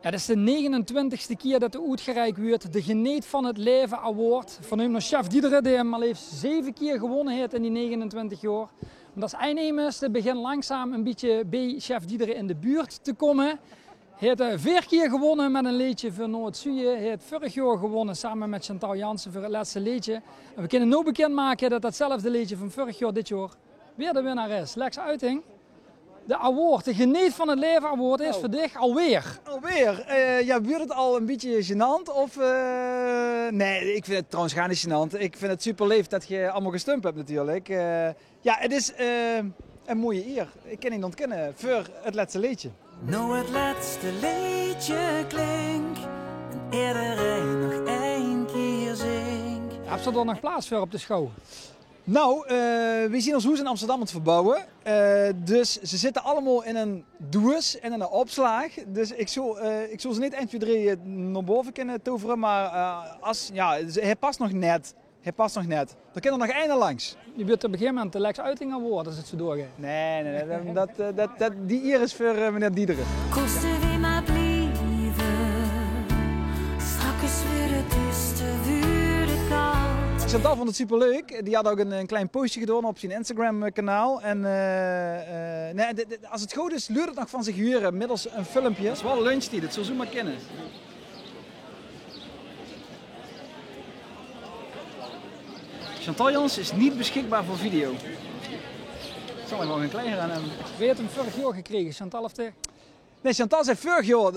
Ja, dit is de 29e keer dat de uitgereikt wordt. De Geneet van het Leven Award. Van hem naar chef Diederen, die hem maar liefst 7 keer gewonnen heeft in die 29 jaar. Want als aannemers, het begint langzaam een beetje bij chef Diederen in de buurt te komen. Hij heeft 4 keer gewonnen met een liedje voor Noord-Zuid. Hij heeft vorig jaar gewonnen samen met Chantal Jansen voor het laatste liedje. En we kunnen nu bekendmaken dat datzelfde liedje van vorig jaar dit jaar weer de winnaar is. Lex Uiting. De award, de Geneet van het Leven Award is voor dich alweer. Alweer? Ja, wordt het al een beetje gênant? Of, nee, ik vind het trouwens gar niet gênant. Ik vind het super lief dat je allemaal gestumpt hebt natuurlijk. Ja, het is een mooie eer. Ik kan niet ontkennen voor het laatste liedje. Nou het laatste liedje klinkt en iedereen nog één keer zingt. Heb je er nog plaats voor op de schouw? Nou, we zien ons huis in Amsterdam aan het verbouwen. Dus ze zitten allemaal in een doos en in een opslag. Dus ik zal ze niet 1, 2, 3 naar boven kunnen toveren. Maar hij past nog net. Er kan er nog één langs. Je bent op een gegeven moment de Lex Uiting Award als het zo doorgaat. Nee, die hier is voor meneer Diederen. Kosten we maar blijven, straks weer het duister, weer de koud. Chantal vond het superleuk. Die had ook een klein postje gedaan op zijn Instagram kanaal. En als het goed is, luurt het nog van zich huren middels een filmpje. Het is wel lunchtijd, dat zul je maar kennen. Chantal Jans is niet beschikbaar voor video. Ik zal hem gewoon een kleiner aan hem. Wie heeft hem vorig jaar gekregen, Chantal of tegen? Nee, Chantal zei vorig jaar,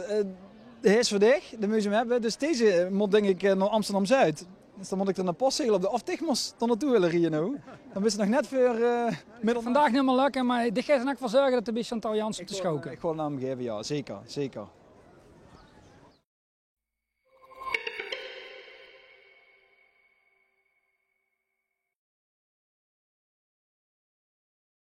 hij is voor dich, de museum hebben. Dus deze moet denk ik naar Amsterdam-Zuid. Dus dan moet ik er naar postzegel op de Aftigmos naartoe willen rijden nou. Dan is het nog net voor middel. Vandaag niet meer lukken, maar dit gaat er ook voor zorgen dat er bij Chantal Jans op de schouw komt. Ik ga een naam geven, ja, zeker.